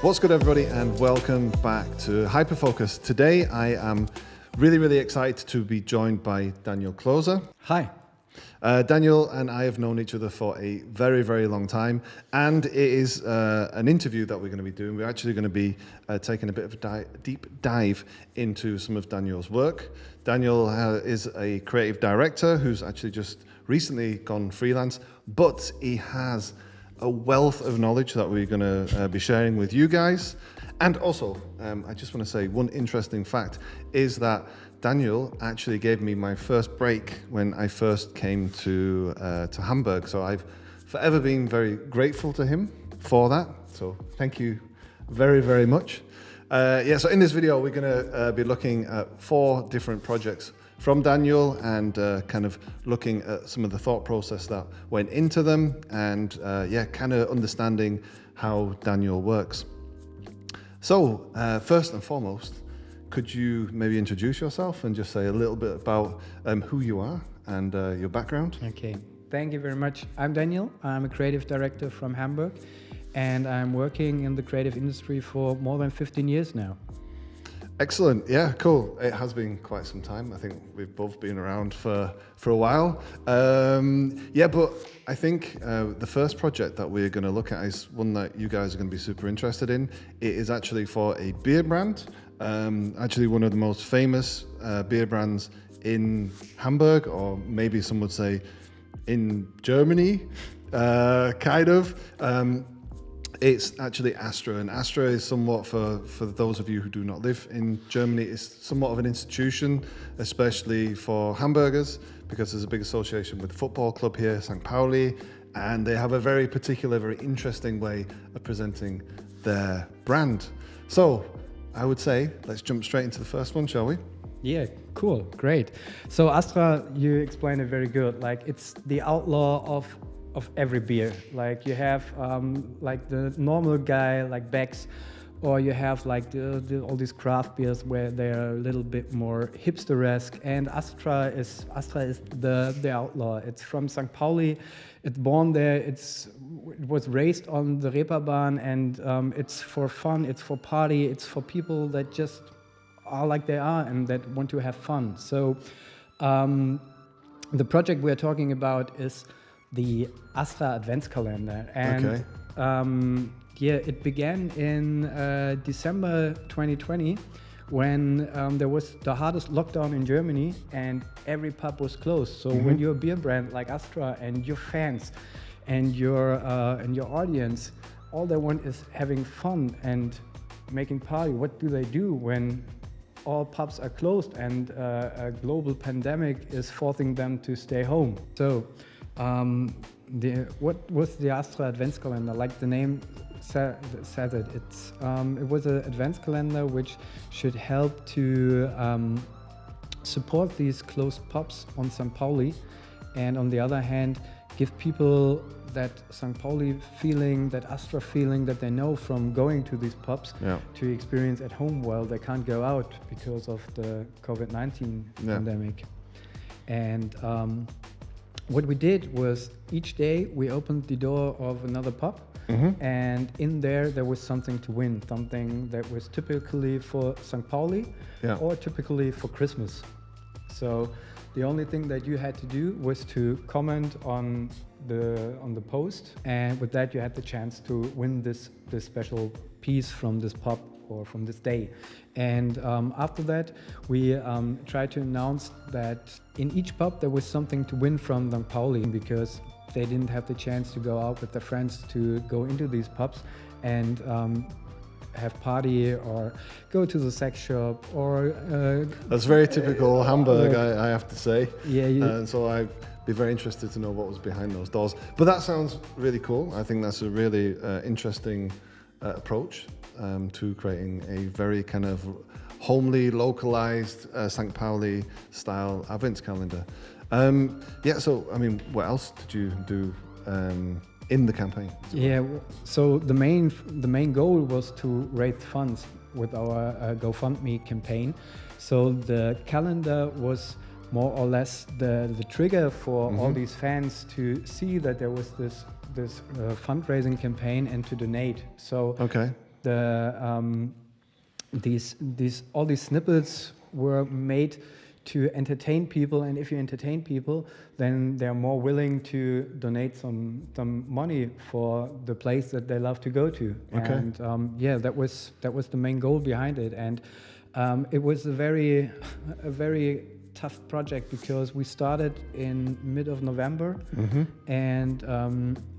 What's good, everybody, and welcome back to Hyperfocus. Today I am really excited to be joined by Daniel Klose. Hi. Daniel and I have known each other for a very long time, and it is an interview that we're going to be doing. We're actually going to be taking a bit of a deep dive into some of Daniel's work. Daniel is a creative director who's actually just recently gone freelance, but he has a wealth of knowledge that we're going to be sharing with you guys. And also, I just want to say one interesting fact is that Daniel actually gave me my first break when I first came to Hamburg. So I've forever been very grateful to him for that. So thank you very much. So in this video, we're going to be looking at 4 different projects from Daniel and kind of looking at some of the thought process that went into them and kind of understanding how Daniel works. So first and foremost, could you maybe introduce yourself and just say a little bit about who you are and your background? Okay, thank you very much. I'm Daniel. I'm a creative director from Hamburg, and I'm working in the creative industry for more than 15 years now. Excellent. Yeah, cool. It has been quite some time. I think we've both been around for a while. But I think the first project that we're going to look at is one that you guys are going to be super interested in. It is actually for a beer brand, actually one of the most famous beer brands in Hamburg, or maybe some would say in Germany, kind of. It's actually ASTRA, and ASTRA is somewhat, for those of you who do not live in Germany, it's somewhat of an institution, especially for Hamburgers, because there's a big association with the football club here, St. Pauli, and they have a very particular, very interesting way of presenting their brand. So I would say, let's jump straight into the first one, shall we? Yeah, cool, great. So ASTRA, you explained it very good. Like, it's the outlaw of every beer. Like, you have like the normal guy like Beck's, or you have like all these craft beers where they're a little bit more hipster-esque, and ASTRA is the outlaw. It's from St. Pauli. It's born there. It was raised on the Reeperbahn, and it's for fun, it's for party, it's for people that just are like they are and that want to have fun. So the project we're talking about is the ASTRA Adventskalender, and it began in December 2020 when there was the hardest lockdown in Germany and every pub was closed. So when you're a beer brand like ASTRA and your fans and your audience, all they want is having fun and making party. What do they do when all pubs are closed and a global pandemic is forcing them to stay home? So what was the ASTRA Adventskalender? Like the name says it. It was an Adventskalender which should help to support these closed pubs on St. Pauli, and on the other hand, give people that St. Pauli feeling, that ASTRA feeling that they know from going to these pubs to experience at home while they can't go out because of the COVID-19 pandemic. And what we did was each day we opened the door of another pub, and in there was something to win, something that was typically for St. Pauli or typically for Christmas. So the only thing that you had to do was to comment on the post, and with that you had the chance to win this special piece from this pub or from this day. And after that, we tried to announce that in each pub there was something to win from St. Pauli, because they didn't have the chance to go out with their friends to go into these pubs and have party or go to the sex shop or... That's very typical Hamburg, I have to say. Yeah. So I'd be very interested to know what was behind those doors. But that sounds really cool. I think that's a really interesting approach to creating a very kind of homely, localized St. Pauli style Adventskalender. So I mean, what else did you do in the campaign? Yeah, so the main goal was to raise funds with our GoFundMe campaign. So the calendar was more or less the trigger for all these fans to see that there was this fundraising campaign and to donate. So all these snippets were made to entertain people, and if you entertain people, then they're more willing to donate some money for the place that they love to go to. Okay. And that was the main goal behind it. And it was a very tough project because we started in mid of November, and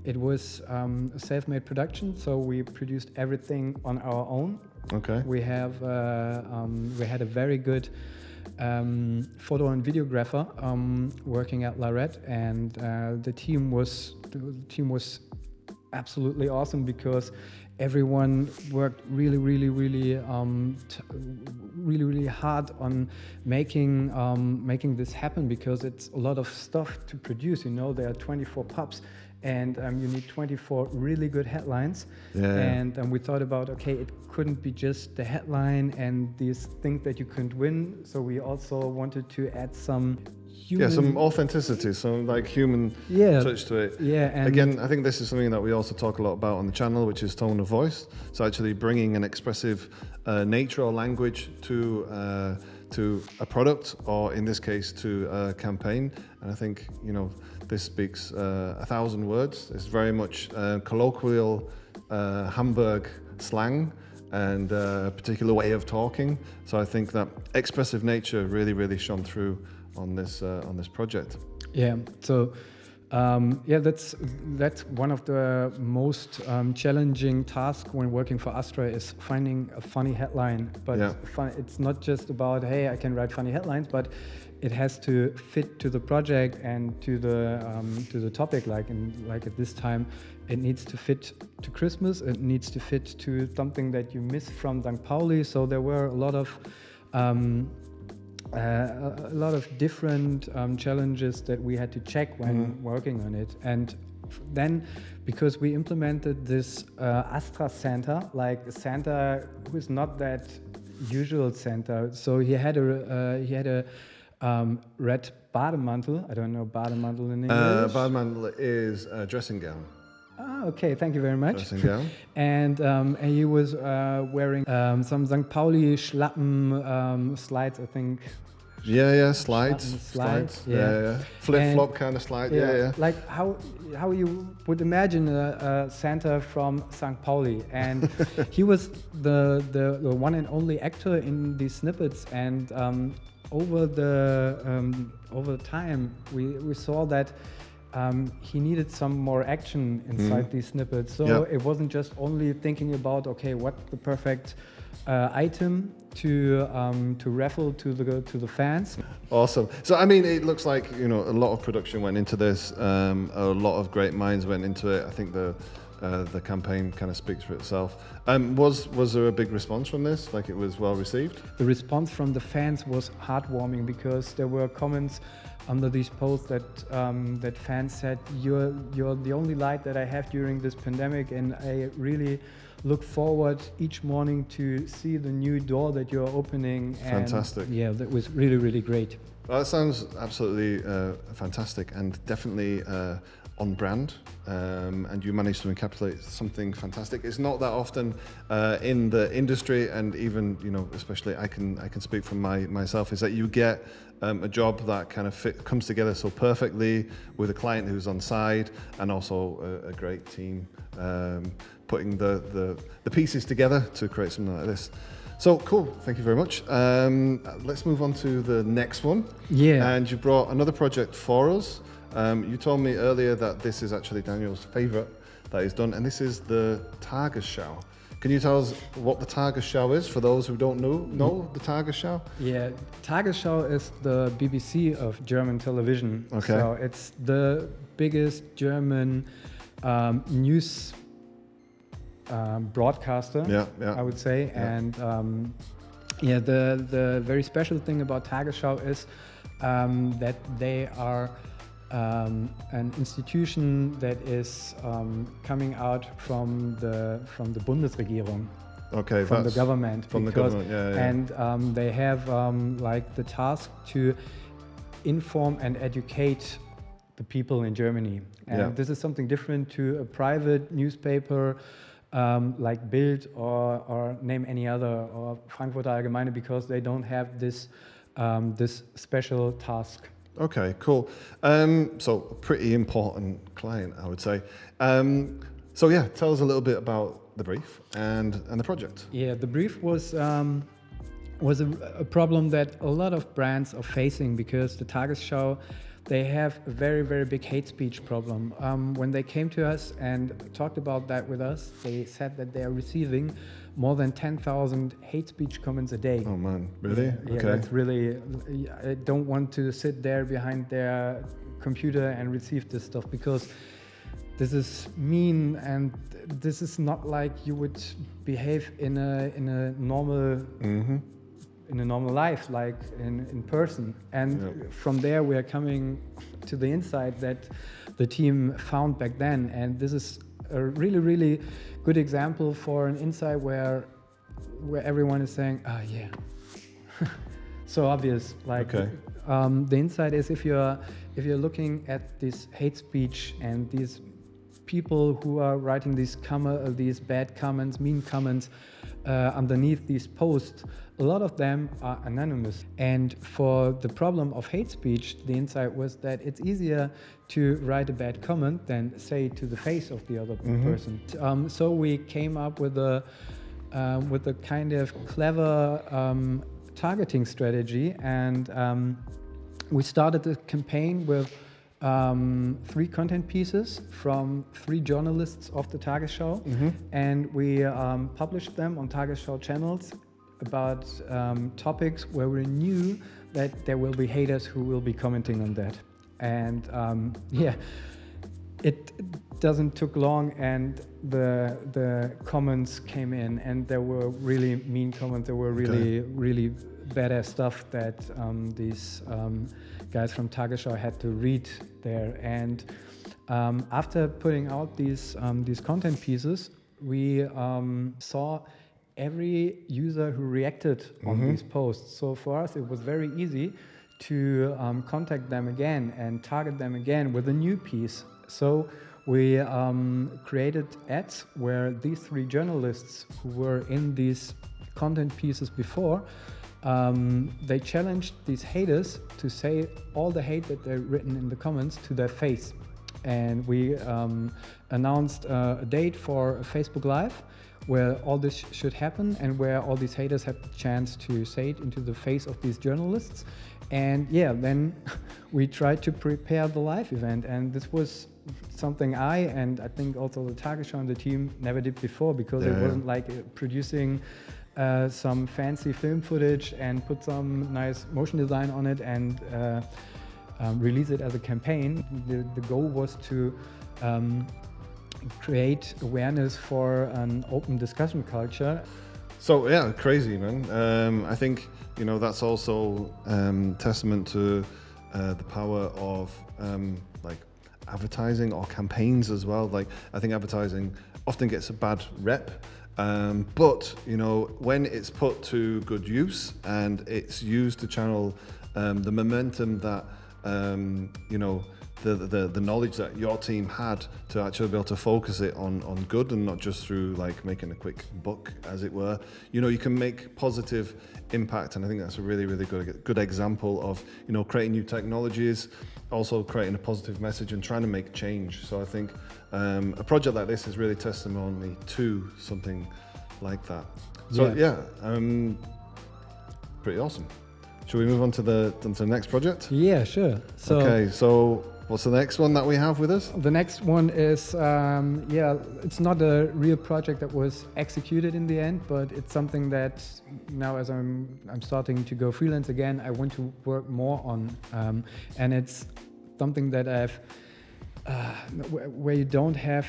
it was a self-made production, so we produced everything on our own. Okay. We had a very good photo and videographer working at LaRed, and the team was absolutely awesome because everyone worked really hard on making this happen, because it's a lot of stuff to produce. You know, there are 24 pups, and you need 24 really good headlines. And we thought about, okay, it couldn't be just the headline and these things that you couldn't win, so we also wanted to add some human... some authenticity, some like human touch to it. And again, I think this is something that we also talk a lot about on the channel, which is tone of voice. So actually bringing an expressive nature or language to a product, or in this case to a campaign. And I think, you know, this speaks 1,000 words. It's very much colloquial Hamburg slang and a particular way of talking. So I think that expressive nature really shone through on this project. So that's one of the most challenging tasks when working for Astra, is finding a funny headline. But it's not just about, hey, I can write funny headlines, but it has to fit to the project and to the topic. Like at this time, it needs to fit to Christmas. It needs to fit to something that you miss from St. Pauli. So there were a lot of different challenges that we had to check when working on it. And then, because we implemented this Astra Santa, like a Santa who is not that usual Santa, so he had a red Bademantel. I don't know Bademantel in English. Bademantel is a dressing gown. Ah, okay, thank you very much. Dressing gown. And he was wearing some St. Pauli Schlappen slides, I think. Slides. Flip-flop kind of slide. Like how you would imagine a Santa from St. Pauli, and he was the one and only actor in these snippets. And over time, we saw that he needed some more action inside these snippets. So it wasn't just only thinking about, okay, what the perfect item to raffle to the fans. Awesome. So I mean, it looks like, you know, a lot of production went into this. A lot of great minds went into it. I think the campaign kind of speaks for itself. Was there a big response from this? Like, it was well received? The response from the fans was heartwarming, because there were comments under these posts that fans said, you're the only light that I have during this pandemic, and I really look forward each morning to see the new door that you're opening. And fantastic. Yeah, that was really great. Well, that sounds absolutely fantastic, and definitely on brand, and you managed to encapsulate something fantastic. It's not that often in the industry, and even, you know, especially I can speak from myself, is that you get a job that kind of comes together so perfectly with a client who's on side, and also a great team putting the pieces together to create something like this. So cool, thank you very much. Let's move on to the next one. Yeah. And you brought another project for us. You told me earlier that this is actually Daniel's favorite that he's done, and this is the Tagesschau. Can you tell us what the Tagesschau is, for those who don't know the Tagesschau? Yeah, Tagesschau is the BBC of German television. Okay. So it's the biggest German news broadcaster, I would say. Yeah. And the very special thing about Tagesschau is that they are an institution that is coming out from the Bundesregierung. Okay, from the government. From the government, And they have like the task to inform and educate the people in Germany. And this is something different to a private newspaper like Bild or name any other, or Frankfurter Allgemeine, because they don't have this this special task. Okay, cool. So a pretty important client, I would say. So yeah, tell us a little bit about the brief and the project. Yeah, the brief was a problem that a lot of brands are facing, because the Tagesschau, they have a very, very big hate speech problem. When they came to us and talked about that with us, they said that they are receiving more than 10,000 hate speech comments a day. Oh man, really? Yeah, Okay. that's really, I don't want to sit there behind their computer and receive this stuff, because this is mean, and this is not like you would behave in a normal in a normal life, like in person. And from there we are coming to the insight that the team found back then, and this is a really, really good example for an insight where everyone is saying, ah, yeah. So obvious, like the insight is, if you're looking at this hate speech and these people who are writing these bad comments, mean comments underneath these posts, a lot of them are anonymous. And for the problem of hate speech, the insight was that it's easier to write a bad comment than say it to the face of the other person. So we came up with a kind of clever targeting strategy, and we started the campaign with 3 content pieces from 3 journalists of the Tagesschau, and we published them on Tagesschau channels about topics where we knew that there will be haters who will be commenting on that. And yeah, it doesn't took long, and the comments came in, and there were really mean comments. There were really, really badass stuff that these guys from Tagesschau had to read there. And after putting out these content pieces, we saw every user who reacted on these posts. So for us, it was very easy to contact them again and target them again with a new piece. So we created ads where these 3 journalists who were in these content pieces before, they challenged these haters to say all the hate that they've written in the comments to their face. And we announced a date for a Facebook Live where all this should happen, and where all these haters had the chance to say it into the face of these journalists. And yeah, then we tried to prepare the live event, and this was something I think also the Tagesschau and the team never did before, because it wasn't like producing some fancy film footage and put some nice motion design on it and release it as a campaign. The goal was to create awareness for an open discussion culture. So yeah, crazy, man. I think, you know, that's also testament to the power of like advertising or campaigns as well. Like, I think advertising often gets a bad rep, but you know, when it's put to good use and it's used to channel the momentum that you know, the knowledge that your team had to actually be able to focus it on good, and not just through like making a quick buck, as it were. You know, you can make positive impact, and I think that's a really, really good example of, you know, creating new technologies, also creating a positive message and trying to make change. So I think a project like this is really testimony to something like that. So yeah, pretty awesome. Should we move on to the next project? Yeah, sure. So okay, so what's the next one that we have with us? The next one is, it's not a real project that was executed in the end, but it's something that now, as I'm starting to go freelance again, I want to work more on, and it's something that where you don't have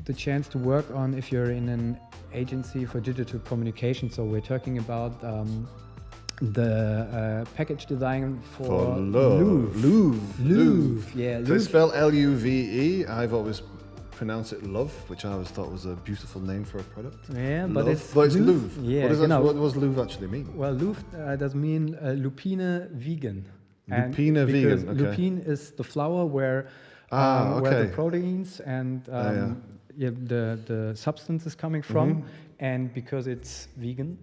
the chance to work on if you're in an agency for digital communication. So we're talking about the package design for Luve. Luve. Yeah, So it's spelled L-U-V-E. I've always pronounced it Love, which I always thought was a beautiful name for a product. Yeah, Love. but it's Luve. Yeah, what does Luve actually mean? Well, Luve does mean lupine vegan. Lupine vegan, okay. Lupine is the flower where the proteins and the substance is coming from, and because it's vegan.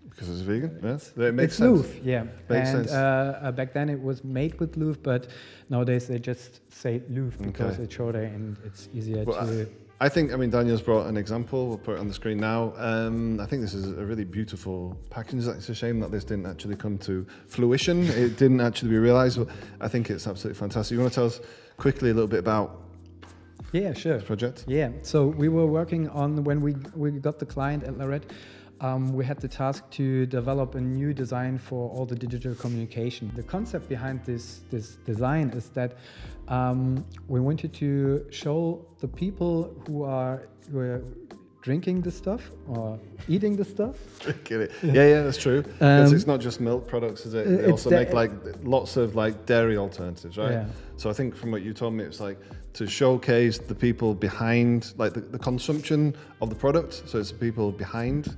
Because it's vegan, yeah. It makes it's sense. Luve, yeah. Makes and sense. Back then it was made with Luve, but nowadays they just say Luve because it's shorter and it's easier to. I think, Daniel's brought an example. We'll put it on the screen now. I think this is a really beautiful package. It's a shame that this didn't actually come to fruition. It didn't actually be realized, but I think it's absolutely fantastic. You want to tell us quickly a little bit about this project? Yeah, so we were working on, when we got the client at LaRed, we had the task to develop a new design for all the digital communication. The concept behind this design is that we wanted to show the people who are drinking the stuff or eating the stuff. Drinking it. Yeah, that's true. Because it's not just milk products, is it? They also make lots of dairy alternatives, right? Yeah. So I think from what you told me, it's to showcase the people behind the consumption of the product. So it's the people behind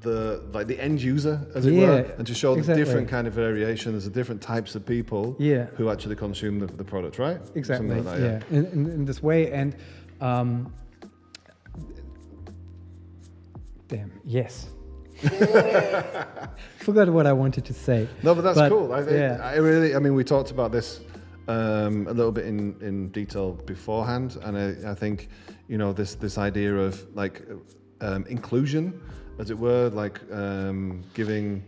the end user, as it were, and to show the different kind of variations, the different types of people who actually consume the product, right? Exactly. Something like that, yeah. In this way, and damn, yes. Forgot what I wanted to say. No, but that's cool. We talked about this a little bit in detail beforehand, and I think this idea of inclusion, as it were, giving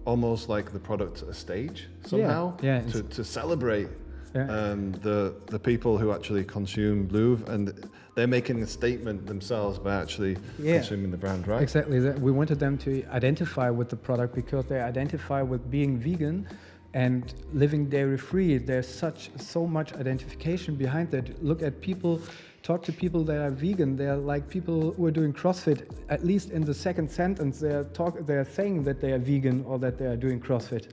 almost the product a stage somehow to celebrate the people who actually consume Luve, and they're making a statement themselves by actually consuming the brand, right? Exactly. We wanted them to identify with the product because they identify with being vegan and living dairy-free. There's so much identification behind that. Look at people. Talk to people that are vegan. They're like people who are doing CrossFit. At least in the second sentence, they're saying that they are vegan or that they are doing CrossFit.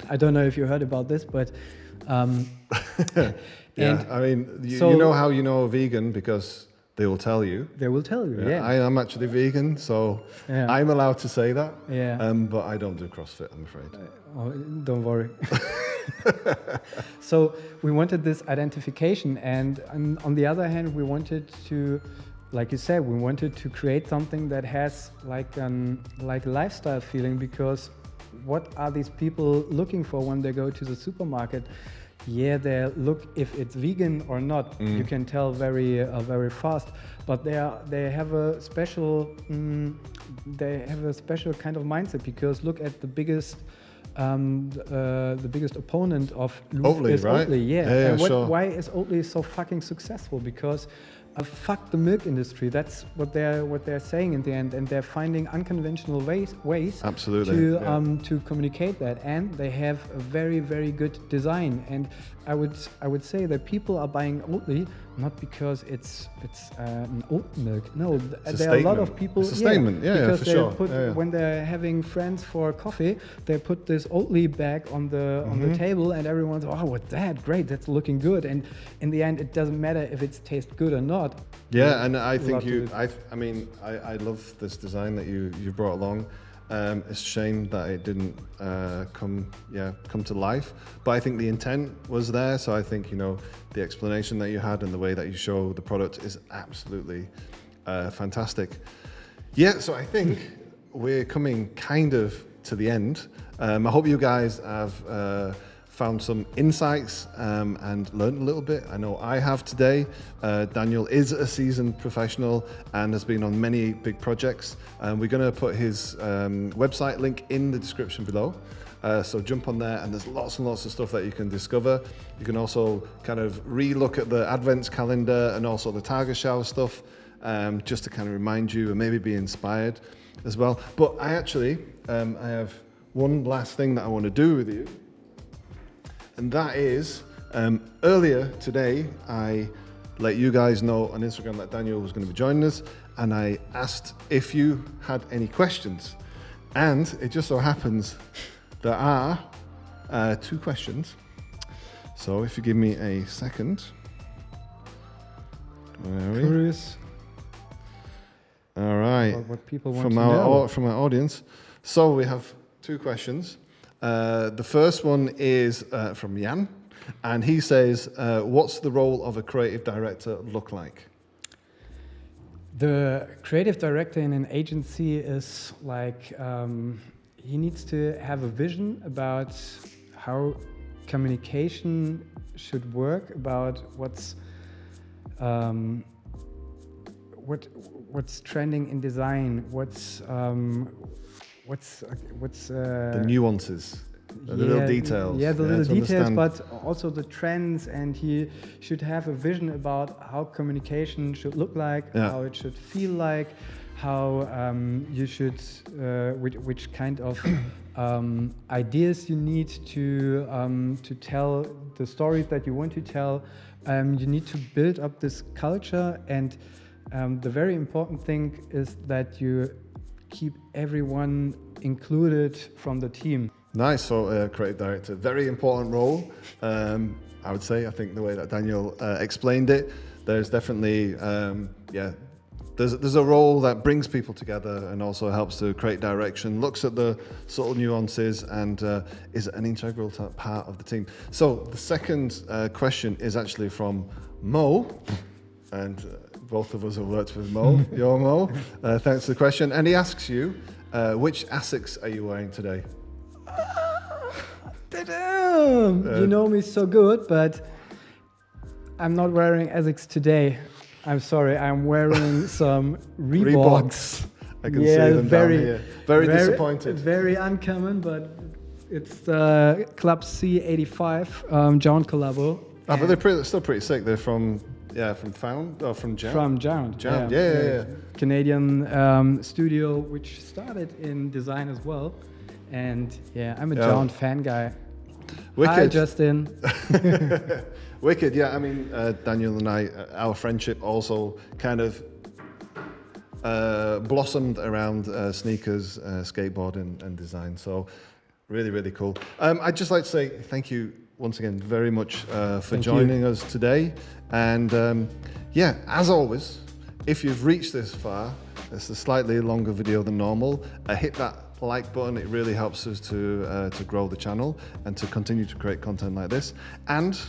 I don't know if you heard about this, but you know how you know a vegan because they will tell you. They will tell you. Yeah. I am actually vegan, so I'm allowed to say that. Yeah. But I don't do CrossFit, I'm afraid. Don't worry. So we wanted this identification, and on the other hand, we wanted to, like you said, we wanted to create something that has like lifestyle feeling, because what are these people looking for when they go to the supermarket? Yeah, they look if it's vegan or not. You can tell very fast. But they have a special kind of mindset, because look at the biggest opponent of Luve is right? Oatly. Yeah. And why is Oatly so fucking successful? Because fuck the milk industry. That's what they're saying in the end, and they're finding unconventional ways to communicate that, and they have a very, very good design. And I would say that people are buying Oatly not because it's an oat milk. No, there are a lot of people. It's a statement, because for they sure. When they're having friends for coffee, they put this Oatly bag on the table, and everyone's, oh, what's that? Great, that's looking good. And in the end, it doesn't matter if it tastes good or not. Yeah, and I think I love this design that you brought along. It's a shame that it didn't come to life, but I think the intent was there. So I think the explanation that you had and the way that you show the product is absolutely fantastic. Yeah, so I think we're coming kind of to the end. I hope you guys have found some insights and learned a little bit. I know I have today. Daniel is a seasoned professional and has been on many big projects. We're going to put his website link in the description below. So jump on there, and there's lots and lots of stuff that you can discover. You can also kind of re-look at the Advents calendar and also the Tagesschau stuff, just to kind of remind you and maybe be inspired as well. But I actually, I have one last thing that I want to do with you. And that is, earlier today, I let you guys know on Instagram that Daniel was going to be joining us, and I asked if you had any questions. And it just so happens there are 2 questions. So if you give me a second. Curious. All right. What people want to know. From our audience. So we have 2 questions. The first one is from Jan, and he says, what's the role of a creative director look like? The creative director in an agency is like, he needs to have a vision about how communication should work, about what's trending in design, what's the nuances, the little details. Yeah, the little details, understand. but also the trends, and he should have a vision about how communication should look like, how it should feel like, how you should, which kind of ideas you need to tell the stories that you want to tell. You need to build up this culture, and the very important thing is that you keep everyone included from the team. Nice. So, creative director, very important role. I would say. I think the way that Daniel explained it, there's definitely, there's a role that brings people together and also helps to create direction, looks at the subtle nuances, and is an integral part of the team. So, the second question is actually from Mo, and both of us have worked with Mo. You're Mo. Thanks for the question. And he asks you, which ASICs are you wearing today? You know me so good, but I'm not wearing ASICs today. I'm sorry, I'm wearing some Reeboks. I can see them down here. Very disappointed. Very uncommon, but it's the Club C85 Jound collabo. But they're still pretty sick. They're from Found or from Jound? From Jound. Jound, yeah. Canadian studio, which started in design as well. And yeah, I'm a Jound fan guy. Wicked. Hi, Justin. Wicked, yeah. I mean, Daniel and I, our friendship also kind of blossomed around sneakers, skateboarding, and design. So really, really cool. I'd just like to say thank you once again very much for joining us today. And as always, if you've reached this far, it's a slightly longer video than normal. Hit that like button. It really helps us to grow the channel and to continue to create content like this. And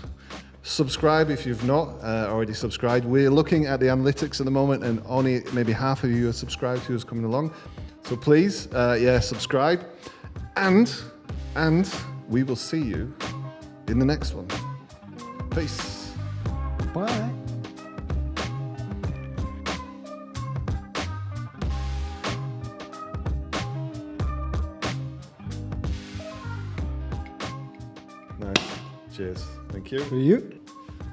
subscribe if you've not already subscribed. We're looking at the analytics at the moment, and only maybe half of you are subscribed who is coming along. So please, subscribe. And we will see you in the next one. Peace. Bye. Nice. Cheers. Thank you. For you.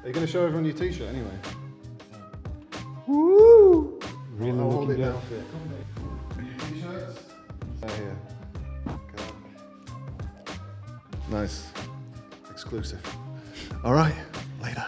Are you going to show everyone your t-shirt anyway? Woo! Really I'll hold looking it good. now for you. T-shirts? Here. Nice. Exclusive. All right. Later.